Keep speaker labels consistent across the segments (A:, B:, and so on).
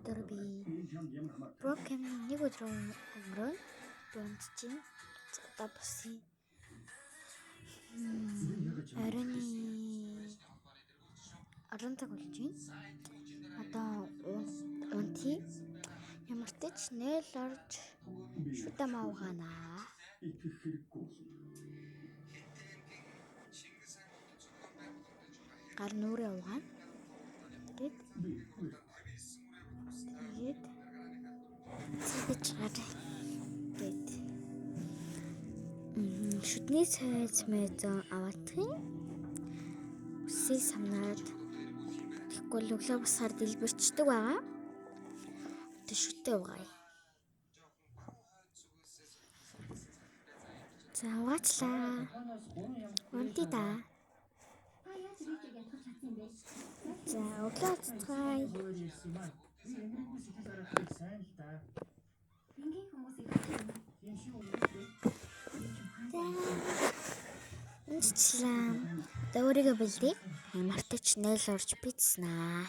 A: өнөөдөр би Broken нэг өдрөө өнгөрөө дунд чинь одоо босъё. Оройн 10 цаг болж байна. Одоо унти ямар ч ч нээл орж шүтэ маавганаа. Гар нүрээ угаана. Тэгээд цэгэж гараа. Гэт. Шүтний цайз мэзэн аваадахын үсээ самнаад тэгэхгүй л өглөө босохоор дэлбэрчдэг байгаа. Тэг шүтээ угаая. За угаачлаа. Унти да. За өглөө цацгаая. Инчлээ. Өөрийгөө бэлдээ. Мартач нээл орж бицснаа.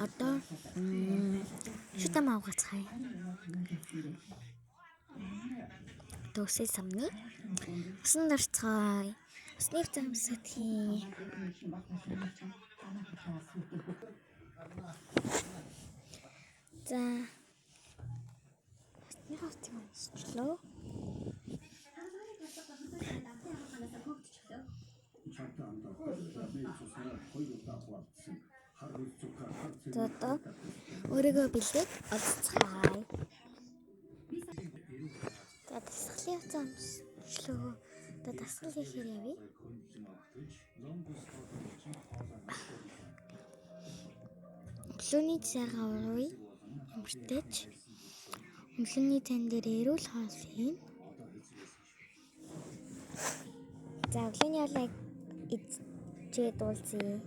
A: Одоо шүтэ маавгацгаая. Төсөө самны усан дарцгаая. Усныг замсадхий. За усны хавцыг унсчлаа. За өөрийгөө бэлдээд олцгаая. За дасгалын хавцаа унсчлаа. Одоо дасгал хийхээр явъя. Өглөөний цагаа урууя. Ямартэйч өглөөний цан дээр эрүүл хоол хийн. За өглөөний хоолыг идчихэд уулзъя.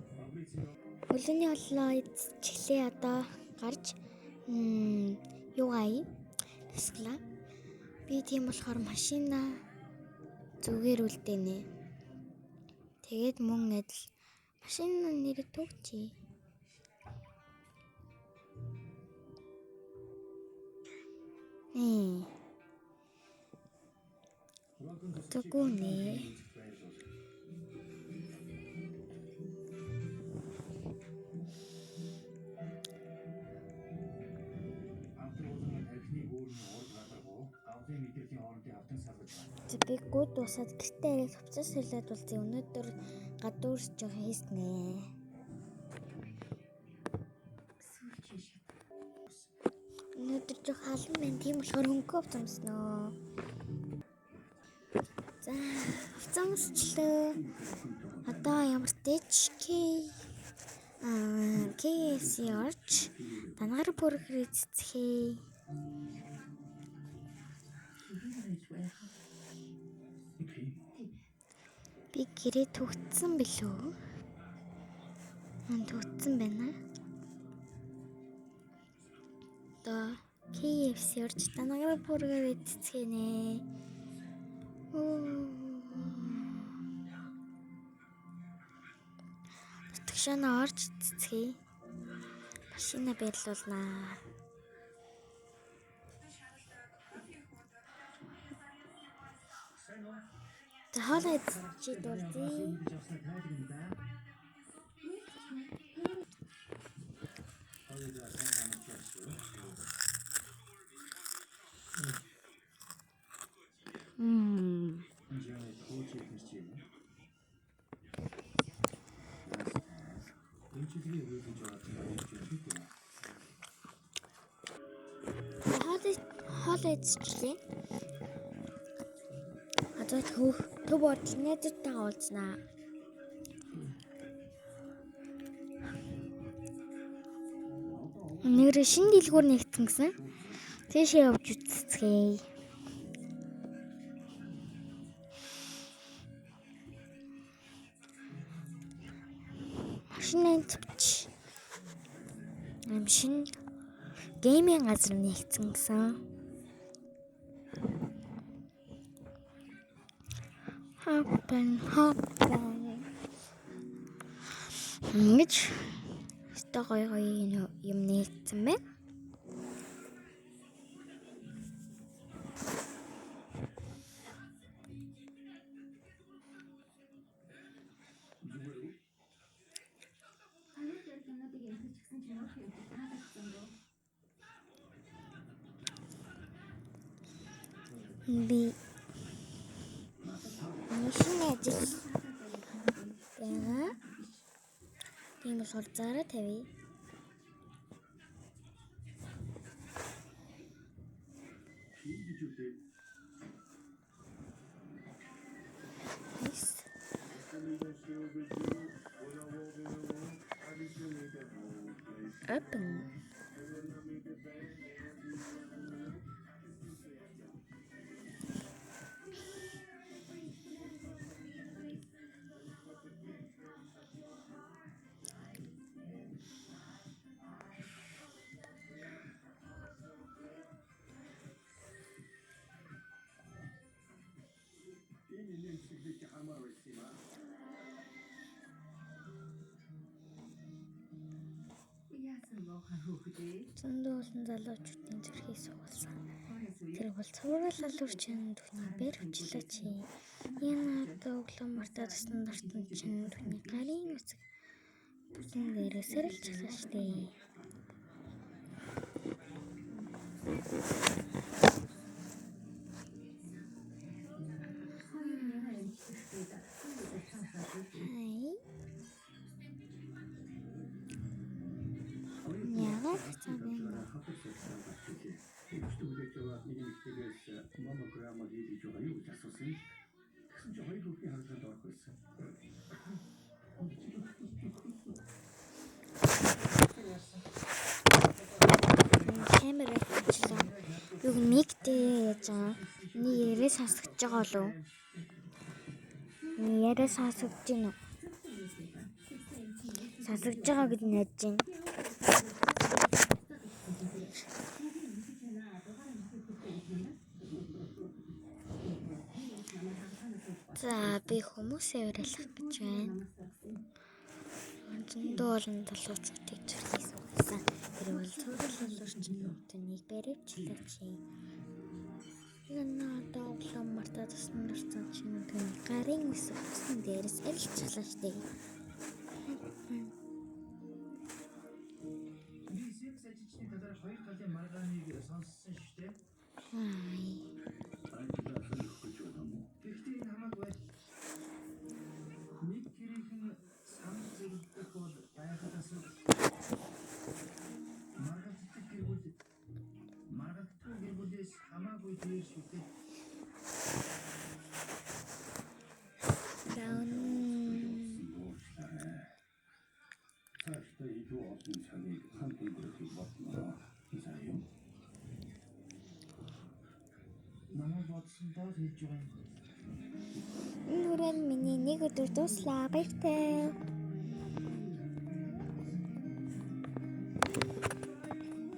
A: Өглөөний хоолоо идчихлээ. Одоо гарч юу гай? Дасглаа. Би тийм болохоор машина зүгээр үлдээнэ. Тэгээд мөн адил машины нэрийг төгчий. Төгөөнэ. Би гууд дуусаад гэртээ ирээд хувцас солиод уулзъя. Өнөөдөр гадуурч жоох хийснэ. Өнөөдөр жоох халан байна. Тийм болохоор хөнгөө хувцамсноо. За хувцамсчлаа. Одоо ямар дэч KFC орж дангаар бүргэр эзэцгээе. Би гэрээ төгтсөн билүү? Төгтсөн байна. Одоо KFC орж дангаар бүргэр эзэцгэнэ. Төгшөнө орж эзэцгээе. Машина байрлуулнаа. За хоолой идчихэд уулзъя. Хоолой идчихлээ. Одоо төв бодол найзтайгаа уулзнаа. Нэр шинэ дэлгүүр нэгтгэн гэсэн. Тийшээ явж үзцгээе. Машин тавьч. Шинэ гейминг газар нэгтгэн гэсэн. Happen. Ингэж өстой гоё юм нээсэн байна. Би шинэ ажил байгаа. Тийм болохоор зараа тавья. Open. Зөндөө олон залуучуудын зүрхийг суулсан. Тэр бол цуврал алуурчин түүний бэр хүчлээч. Энэ өглөө мартаад стандартын чинь түүний гарын үсэг бүлэн дээрээ сэрэлж чалааштай. Камера хийлээ. Юг мигтэй яаж байгаа? Ни ярээ сонсогдож байгаа болов? Ни ярээ сонсогдож байна уу? Сонсогдож байгаа гэж найдаж байна. За би хүмүүсээ уриалгах гэж байна. Зөндөө олон залуучуудыг зүрхийг суулсан. Тэр бол цуврал алуурчин түүнийг бэрвчлээч. Энэ өглөө мартаад стандартын чинь түүний гарын үсэг бүлэн дээрээс сэрэлж чалааштай. Нүрэн миний нэг өдөр дуслаа. Баяртай.